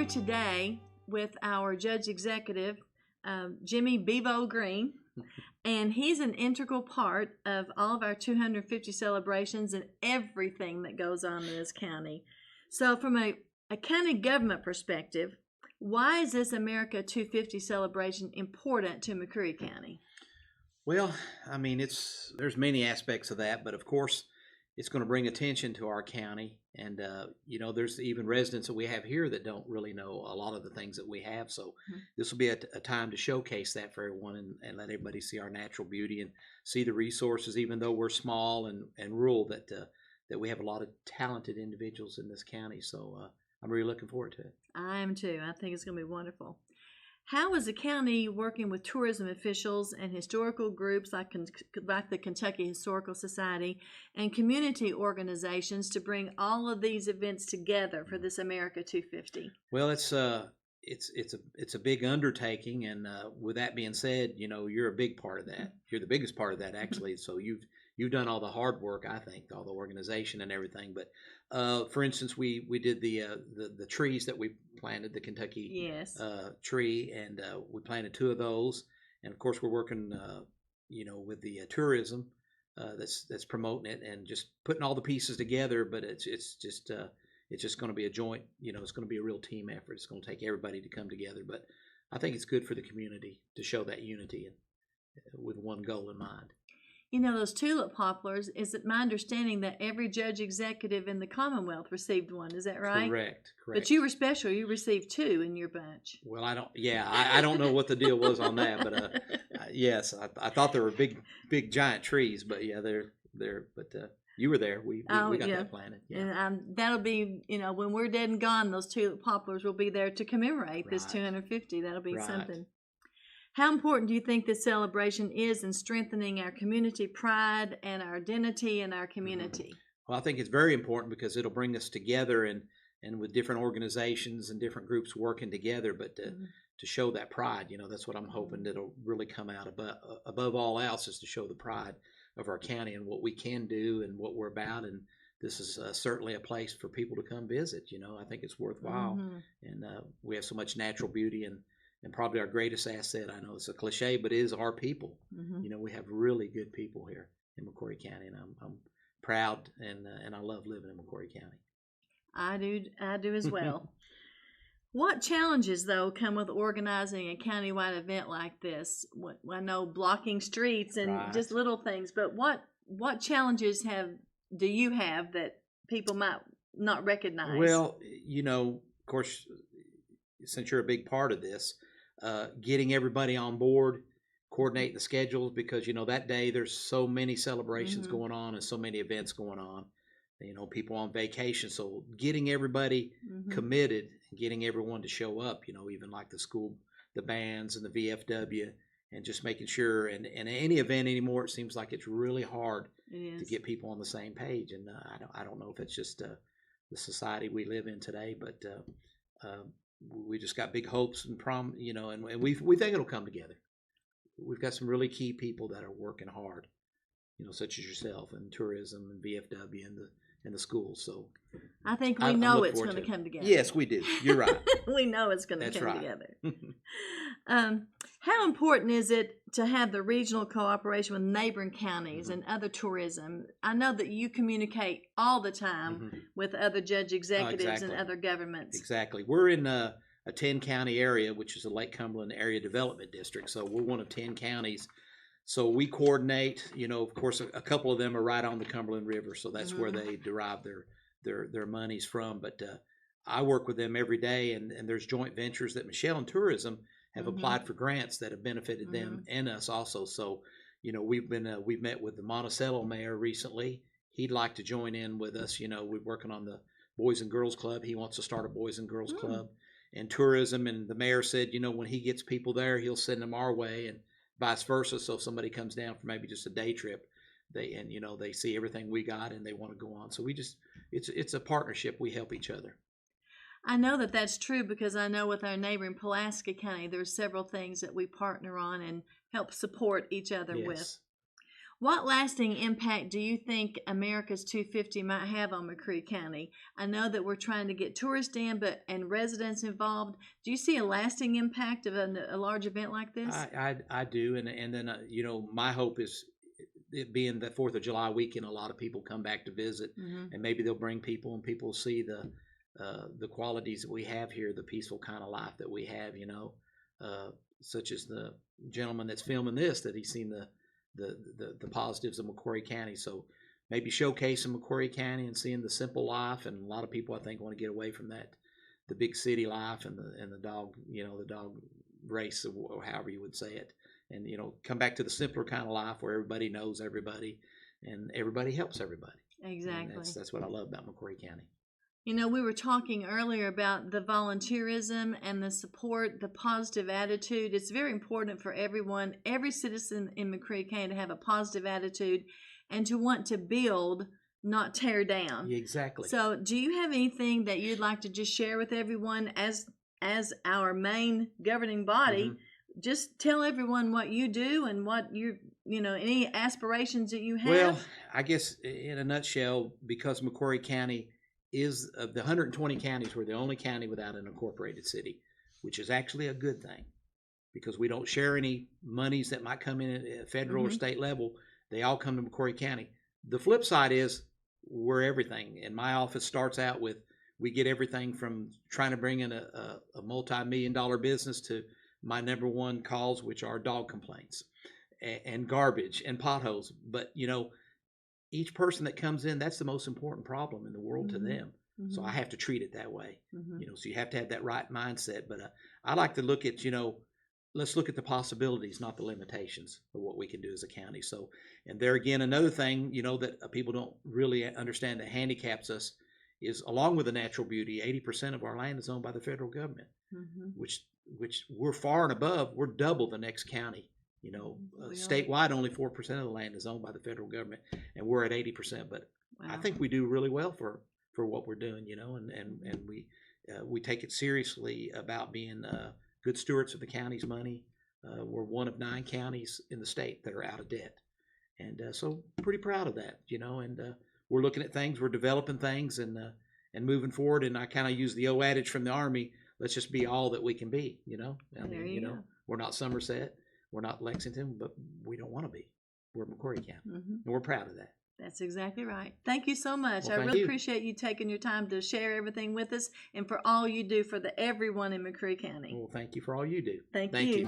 today with our Judge Executive, Jimmie Bevo Greene, and he's an integral part of all of our 250 celebrations and everything that goes on in this county. So from a county government perspective, why is this America 250 celebration important to McCreary County? Well, I mean, there's many aspects of that, but of course, it's going to bring attention to our county. And, there's even residents that we have here that don't really know a lot of the things that we have. So this will be a time to showcase that for everyone and let everybody see our natural beauty and see the resources, even though we're small and rural, that we have a lot of talented individuals in this county. So I'm really looking forward to it. I am too. I think it's going to be wonderful. How is the county working with tourism officials and historical groups like the Kentucky Historical Society and community organizations to bring all of these events together for this America 250? Well, it's a big undertaking, and with that being said, you're a big part of that. You're the biggest part of that, actually. So you've done all the hard work, I think, all the organization and everything. But for instance, we did the trees that we planted, the Kentucky tree, and we planted 2 of those. And of course, we're working with the tourism that's promoting it and just putting all the pieces together. But it's just going to be a joint. It's going to be a real team effort. It's going to take everybody to come together. But I think it's good for the community to show that unity and with one goal in mind. Those tulip poplars, is it my understanding that every judge executive in the Commonwealth received one? Is that right? Correct. But you were special. You received 2 in your bunch. Well, I don't know what the deal was on that, but yes, I thought there were big giant trees, but yeah, they're but you were there. We got that planted. Yeah. And that'll be, when we're dead and gone, those tulip poplars will be there to commemorate this 250. That'll be something. How important do you think this celebration is in strengthening our community pride and our identity in our community? Well, I think it's very important because it'll bring us together and with different organizations and different groups working together, but to show that pride, that's what I'm hoping that'll really come out above all else, is to show the pride of our county and what we can do and what we're about. And this is certainly a place for people to come visit. I think it's worthwhile. And we have so much natural beauty and probably our greatest asset, I know it's a cliche, but it is our people. We have really good people here in McCreary County, and I'm proud and I love living in McCreary County. I do as well. What challenges, though, come with organizing a countywide event like this? I know blocking streets and just little things, but what challenges do you have that people might not recognize? Well, of course, since you're a big part of this, getting everybody on board, coordinating the schedules, because that day there's so many celebrations going on and so many events going on, people on vacation, so getting everybody committed and getting everyone to show up, even like the school, the bands and the VFW, and just making sure, and any event anymore, it seems like it's really hard to get people on the same page. And I don't know if it's just the society we live in today, but we just got big hopes and and we think it'll come together. We've got some really key people that are working hard, such as yourself and tourism and VFW and the schools. So I think we know it's going to come together. Yes, we do. You're right. We know it's going to come together. How important is it to have the regional cooperation with neighboring counties and other tourism? I know that you communicate all the time with other judge executives and other governments. Exactly. We're in a 10-county area, which is the Lake Cumberland Area Development District. So we're one of 10 counties. So we coordinate, of course, a couple of them are right on the Cumberland River. So that's where they derive their monies from. But I work with them every day, and there's joint ventures that Michelle and Tourism have applied for grants that have benefited them and us also. So, we've met with the Monticello mayor recently. He'd like to join in with us. We're working on the Boys and Girls Club. He wants to start a Boys and Girls Club. And tourism, and the mayor said, when he gets people there, he'll send them our way, and vice versa. So if somebody comes down for maybe just a day trip, they see everything we got and they want to go on. So it's a partnership. We help each other. I know that that's true because I know with our neighboring Pulaski County, there's several things that we partner on and help support each other with. What lasting impact do you think America's 250 might have on McCreary County? I know that we're trying to get tourists in, and residents involved. Do you see a lasting impact of a large event like this? I do, and then you know, my hope is it being the 4th of July weekend, a lot of people come back to visit, and maybe they'll bring people, and people see the qualities that we have here, the peaceful kind of life that we have, you know, such as the gentleman that's filming this, that he's seen the positives of McCreary County. So maybe showcasing McCreary County and seeing the simple life, and a lot of people I think want to get away from that, the big city life and the dog, you know, the dog race, or however you would say it, and you know, come back to the simpler kind of life where everybody knows everybody and everybody helps everybody. Exactly. And that's what I love about McCreary County. You know, we were talking earlier about the volunteerism and the support, the positive attitude. It's very important for everyone, every citizen in McCreary County, to have a positive attitude and to want to build, not tear down. Exactly. So do you have anything that you'd like to just share with everyone as our main governing body? Just tell everyone what you do and what you know, any aspirations that you have. Well, I guess in a nutshell, because McCreary County is, of the 120 counties, we're the only county without an incorporated city, which is actually a good thing, because we don't share any monies that might come in at federal or state level. They all come to McCreary County. The flip side is we're everything. And my office starts out with, we get everything from trying to bring in a multi-million-dollar business to my number one calls, which are dog complaints and garbage and potholes. But, you know, each person that comes in, that's the most important problem in the world to them. So I have to treat it that way, you know, so you have to have that right mindset. But I like to look at, you know, let's look at the possibilities, not the limitations of what we can do as a county. So, and there again, another thing, you know, that people don't really understand that handicaps us is, along with the natural beauty, 80% of our land is owned by the federal government, which we're far and above. We're double the next county. You know, statewide, only 4% of the land is owned by the federal government, and we're at 80%. But I think we do really well for what we're doing, you know, and we take it seriously about being good stewards of the county's money. We're one of 9 counties in the state that are out of debt, and so pretty proud of that, you know. And we're looking at things, we're developing things, and moving forward. And I kind of use the old adage from the Army: let's just be all that we can be, you know. I mean, you know, we're not Somerset. We're not Lexington, but we don't want to be. We're McCreary County, and we're proud of that. That's exactly right. Thank you so much. Well, I really appreciate you taking your time to share everything with us, and for all you do for everyone in McCreary County. Well, thank you for all you do. Thank you.